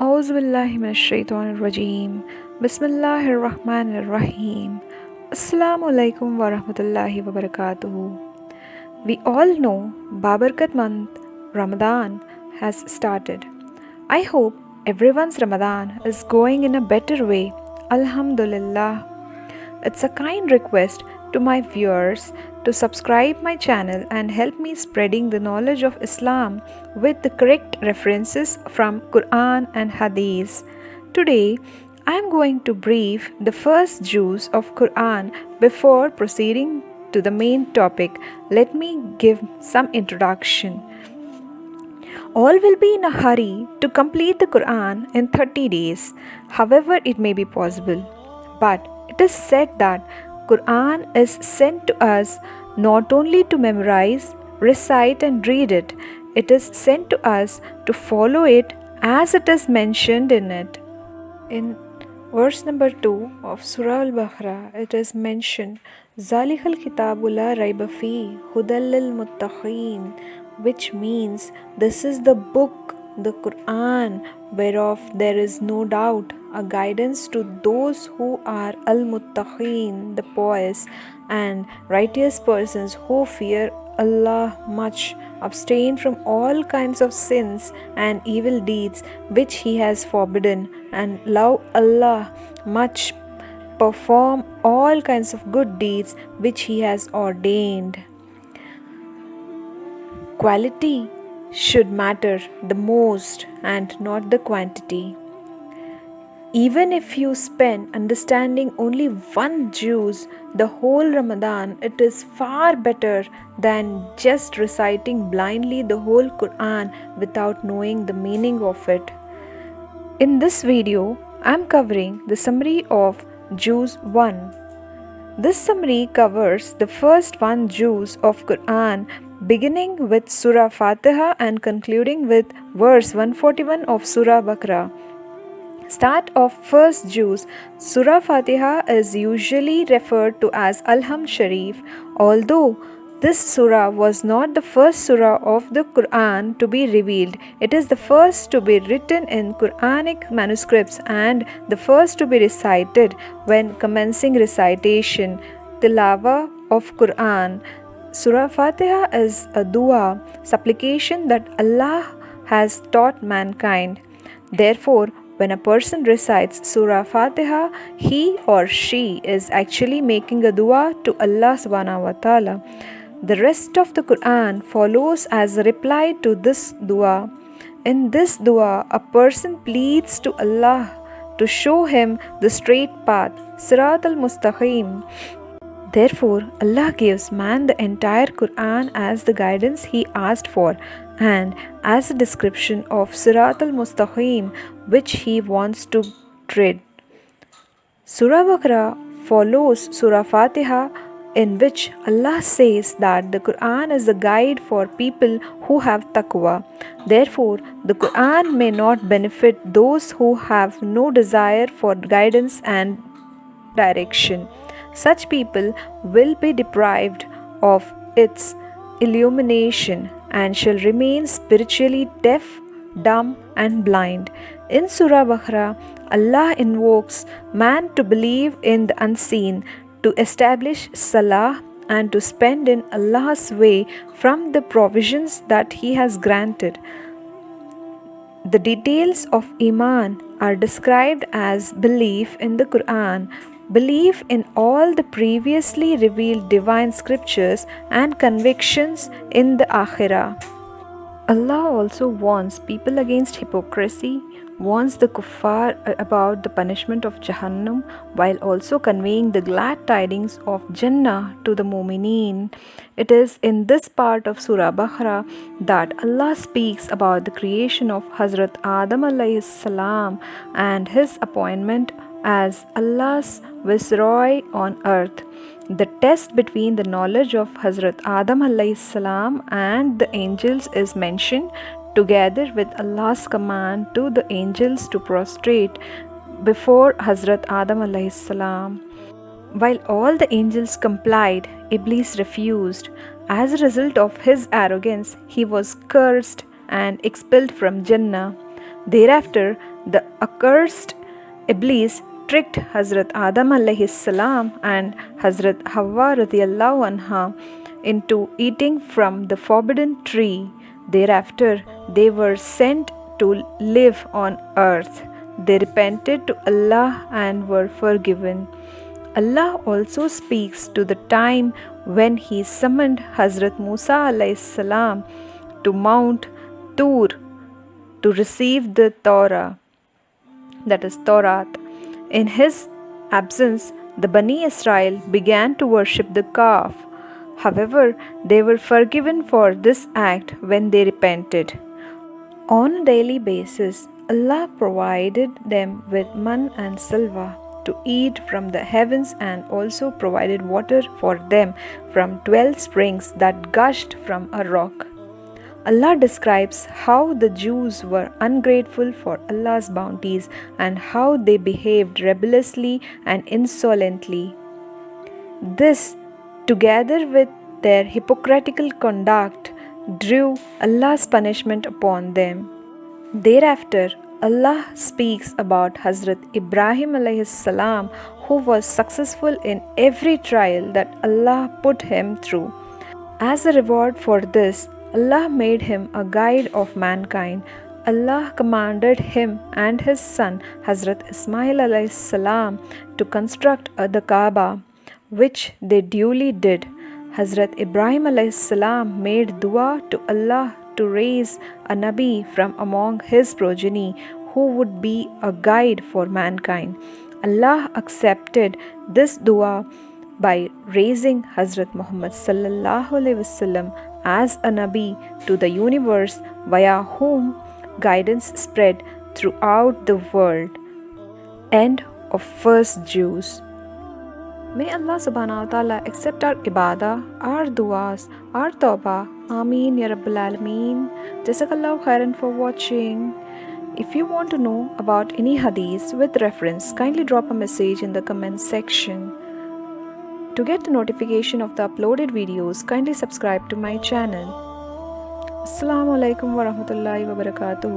Auzu billahi minash shaitanir rajim. Bismillahir rahmanir rahim. Assalamu alaikum wa rahmatullahi wa barakatuhu. We all know Babarkat month Ramadan has started. I hope everyone's Ramadan is going in a better way. Alhamdulillah. It's a kind request to my viewers to subscribe my channel and help me spreading the knowledge of Islam with the correct references from Quran and Hadith. Today, I am going to brief the first juz of Quran before proceeding to the main topic. Let me give some introduction. All will be in a hurry to complete the Quran in 30 days, however it may be possible. But it is said that Quran is sent to us not only to memorize, recite and read it, it is sent to us to follow it as it is mentioned in it. In verse number 2 of Surah Al-Baqarah, it is mentioned, Zalikal Kitabu la raiba fi hudal lil muttaqeen, which means this is the book, the Quran, whereof there is no doubt, a guidance to those who are al-muttaqeen, the pious and righteous persons who fear Allah much, abstain from all kinds of sins and evil deeds which He has forbidden, and love Allah much, perform all kinds of good deeds which He has ordained. Quality should matter the most and not the quantity. Even if you spend understanding only one juz the whole Ramadan, it is far better than just reciting blindly the whole Quran without knowing the meaning of it. In this video, I am covering the summary of juz 1. This summary covers the first one juz of Quran, beginning with Surah Fatiha and concluding with verse 141 of Surah Baqarah. Start of first juz. Surah Fatiha is usually referred to as Al-Hamd Sharif, although this surah was not the first surah of the Quran to be revealed. It is the first to be written in Quranic manuscripts and the first to be recited when commencing recitation, tilawa of Quran. Surah Fatiha is a dua, supplication that Allah has taught mankind. Therefore, when a person recites Surah Fatiha, he or she is actually making a dua to Allah subhanahu wa ta'ala. The rest of the Quran follows as a reply to this dua. In this dua, a person pleads to Allah to show him the straight path, Sirat al-Mustaqim. Therefore, Allah gives man the entire Quran as the guidance he asked for and as a description of Sirat al-Mustaqim which he wants to tread. Surah Baqarah follows Surah Fatiha, in which Allah says that the Quran is a guide for people who have taqwa. Therefore, the Quran may not benefit those who have no desire for guidance and direction. Such people will be deprived of its illumination and shall remain spiritually deaf, dumb and blind. In Surah Baqarah, Allah invokes man to believe in the unseen, to establish salah and to spend in Allah's way from the provisions that He has granted. The details of Iman are described as belief in the Quran, belief in all the previously revealed divine scriptures and convictions in the Akhirah. Allah also warns people against hypocrisy, warns the kuffar about the punishment of Jahannam, while also conveying the glad tidings of Jannah to the mu'mineen. It is in this part of Surah Baqarah that Allah speaks about the creation of Hazrat Adam alayhi salam and his appointment as Allah's viceroy on earth. The test between the knowledge of Hazrat Adam alayhi salam and the angels is mentioned, together with Allah's command to the angels to prostrate before Hazrat Adam alayhi salam. While all the angels complied, Iblis refused. As a result of his arrogance, he was cursed and expelled from Jannah. Thereafter, the accursed Iblis tricked Hazrat Adam alayhi salam and Hazrat Hawa radiyallahu anha into eating from the forbidden tree. Thereafter, they were sent to live on earth. They repented to Allah and were forgiven. Allah also speaks to the time when He summoned Hazrat Musa alayhi salam to Mount Tur to receive the Torah, that is Torah. In his absence, the Bani Israel began to worship the calf. However, they were forgiven for this act when they repented. On a daily basis, Allah provided them with man and salwa to eat from the heavens and also provided water for them from 12 springs that gushed from a rock. Allah describes how the Jews were ungrateful for Allah's bounties and how they behaved rebelliously and insolently. This, together with their hypocritical conduct, drew Allah's punishment upon them. Thereafter, Allah speaks about Hazrat Ibrahim alayhi salam, who was successful in every trial that Allah put him through. As a reward for this, Allah made him a guide of mankind. Allah commanded him and his son Hazrat Ismail alayhi salam to construct the Kaaba, which they duly did. Hazrat Ibrahim alayhi salam made dua to Allah to raise a Nabi from among his progeny who would be a guide for mankind. Allah accepted this dua by raising Hazrat Muhammad sallallahu alaihi wasallam as a Nabi to the universe, via whom guidance spread throughout the world. End of First Jews. May Allah subhanahu wa ta'ala accept our ibadah, our duas, our tawbah. Ameen ya Rabbil Alameen. Jazakallahu khairan for watching. If you want to know about any hadith with reference, kindly drop a message in the comment section. To get the notification of the uploaded videos, kindly subscribe to my channel. Assalamu alaikum wa rahmatullahi wa barakatuh.